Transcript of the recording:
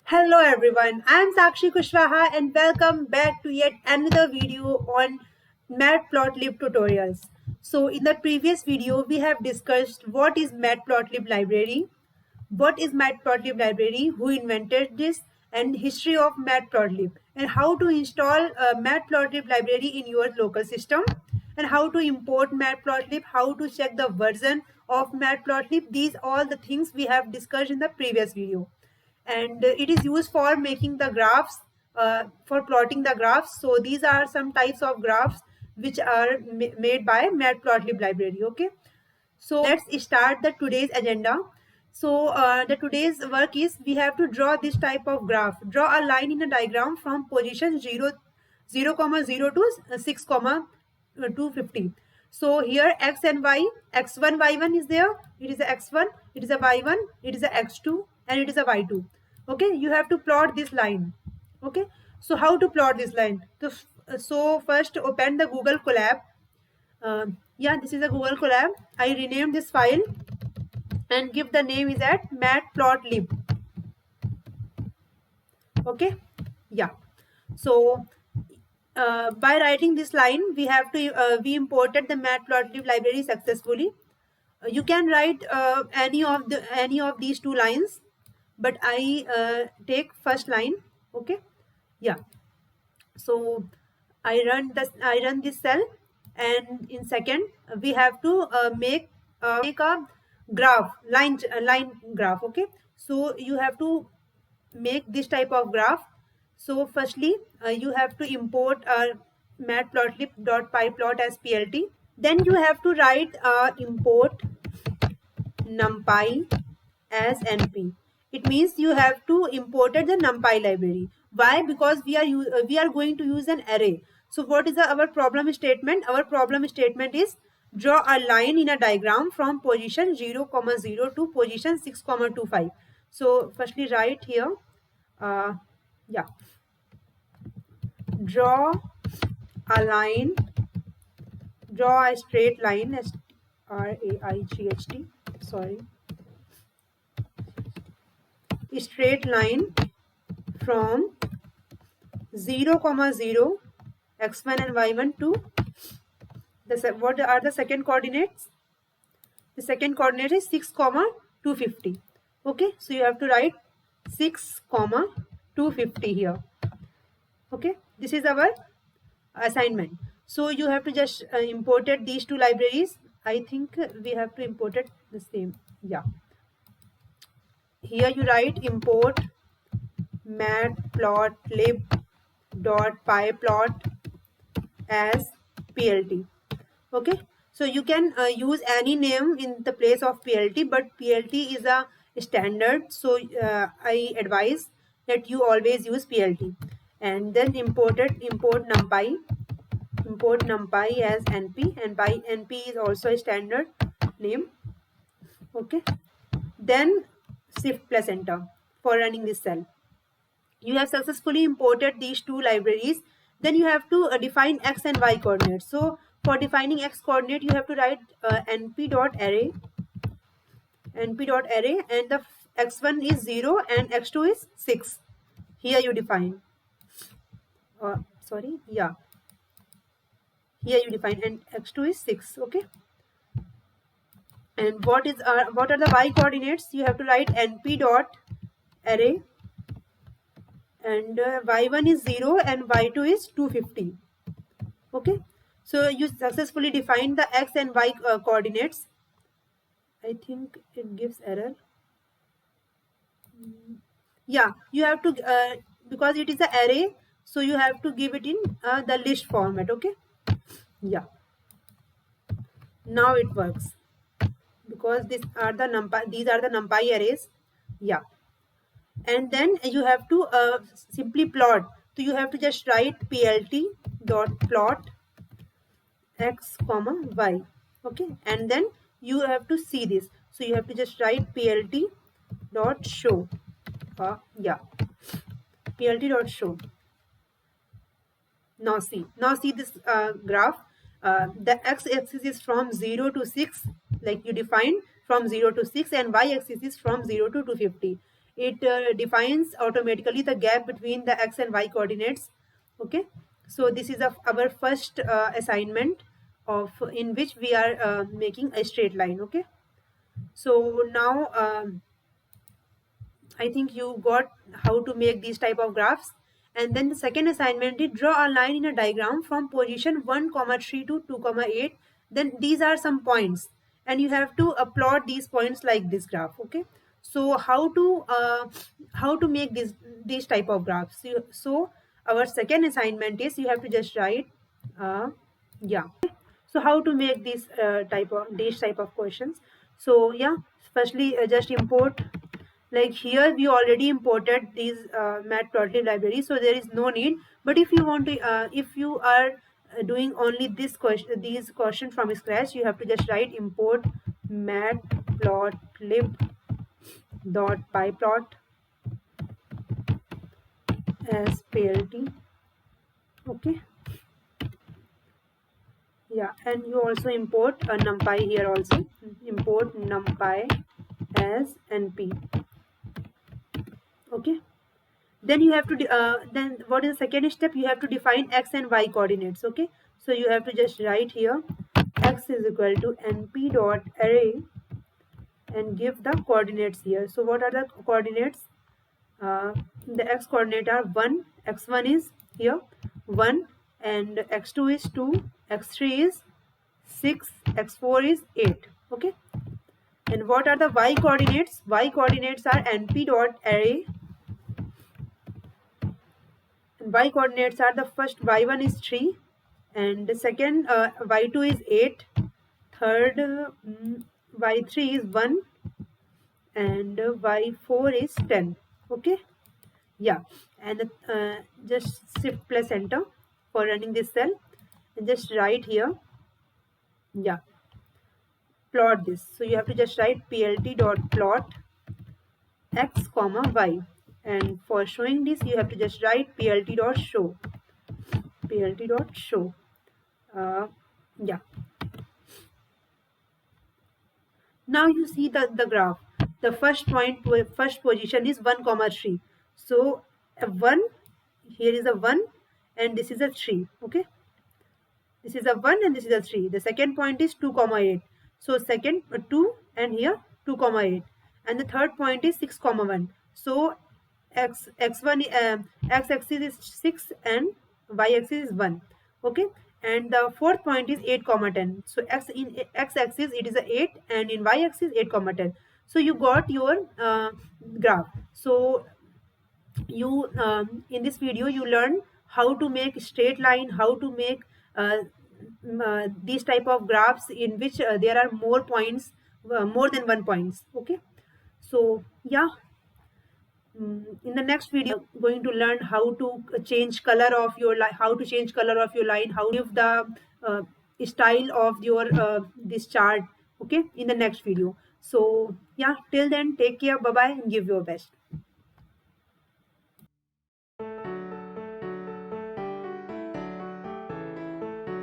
Hello everyone, I am Sakshi Kushwaha and welcome back to yet another video on Matplotlib tutorials. So in the previous video we have discussed what is Matplotlib library, what is Matplotlib library, who invented this, and history of Matplotlib, and how to install Matplotlib library in your local system, and how to import Matplotlib, how to check the version of Matplotlib. These all the things we have discussed in the previous video, and it is used for making the graphs, for plotting the graphs. So these are some types of graphs which are made by Matplotlib library. Okay, so let's start the today's agenda. So the today's work is we have to draw this type of graph. Draw a line in a diagram from position 0 to 6 250. So here x and y, x1 y1 is there. It is a x1, it is a y1, it is a x2, and it is a y2. Okay, you have to plot this line. Okay, so how to plot this line? So first open the Google Colab. Yeah, this is a Google Colab. I renamed this file and give the name is at Matplotlib. Okay, yeah. So by writing this line, we have to we imported the Matplotlib library successfully. You can write any of these two lines, but I take first line. Okay, yeah. So I run this cell, and in second we have to make a graph, line graph. Okay, so you have to make this type of graph. So firstly you have to import matplotlib.pyplot as plt. Then you have to write import numpy as np. It means you have to imported the numpy library. Why? Because we are going to use an array. So what is our problem statement? Our problem statement is draw a line in a diagram from position 0, 0 to position 6, 25. So firstly write here, yeah, draw a line, draw a straight line, RAIGHT, sorry, straight line from 0, 0, x1 and y1 to what are the second coordinates? The second coordinate is 6, 250. Okay, so you have to write 6, 250 here. Okay, this is our assignment. So you have to just imported these two libraries. I think we have to imported the same. Yeah, here you write import matplotlib.pyplot as plt. Okay, so you can use any name in the place of plt, but plt is a standard, so I advise that you always use plt. And then import numpy as np, and by np is also a standard name. Okay, then shift plus enter for running this cell. You have successfully imported these two libraries. Then you have to define x and y coordinates. So for defining x coordinate, you have to write np.array, and the x1 is 0 and x2 is 6. Here you define, sorry, yeah, here you define, and x2 is 6. Okay, and what are the y coordinates? You have to write np.array, and y1 is 0 and y2 is 250. Okay, so you successfully defined the x and y coordinates. I think it gives error. Yeah, you have to because it is an array, so you have to give it in the list format. Okay, yeah, now it works because these are the numpy arrays. Yeah, and then you have to simply plot. So you have to just write plt dot plot x comma y. Okay, and then you have to see this, so you have to just write plt dot show. Yeah, plt dot show. Now see this graph. The x-axis is from 0 to 6, like you define, from 0 to 6, and y-axis is from 0 to 250. it defines automatically the gap between the x and y coordinates. Okay, so this is our first assignment of in which we are making a straight line. Okay, so now I think you got how to make these type of graphs. And then the second assignment is draw a line in a diagram from position 1 comma 3 to 2 comma 8. Then these are some points and you have to plot these points like this graph. Okay, so how to make these type of graphs? So our second assignment is you have to just write yeah. So how to make these type of questions? So yeah, firstly just import, like here we already imported these Matplotlib library, so there is no need. But if you want to if you are doing only these question from scratch, you have to just write import matplotlib dot pyplot as plt. Okay, yeah, and you also import a numpy here also. Import numpy as np. Okay, then you have to then what is the second step? You have to define x and y coordinates. Okay, so you have to just write here x is equal to np dot array and give the coordinates here. So what are the coordinates? The x coordinate are 1, x1 is here 1, and x2 is 2, x3 is 6, x4 is 8. Okay, and what are the y coordinates? Y coordinates are np dot array, and y coordinates are the first y1 is 3, and the second y2 is 8, third y3 is 1, and y4 is 10. Okay, yeah, and just shift plus enter for running this cell and just write here, yeah, plot this. So you have to just write plt dot plot x comma y, and for showing this you have to just write plt dot show, plt dot show. Yeah, now you see the graph. The first position is 1 comma 3. So a 1, here is a 1 and this is a 3. Okay, this is a 1 and this is a 3. The second point is 2 comma 8. So second 2 and here 2 comma 8, and the third point is 6 comma 1. So x1 x axis is 6 and y axis is 1. Okay, and the fourth point is 8 comma 10. So in x axis it is a 8 and in y axis 8 comma 10. So you got your graph. So you in this video you learn how to make straight line, how to make these type of graphs in which there are more points, more than one points. Okay, so yeah, in the next video going to learn how to change color of your line, how to change color of your line, how to give the uh, style of your this chart. Okay, in the next video. So yeah, till then take care, bye bye, and give your best.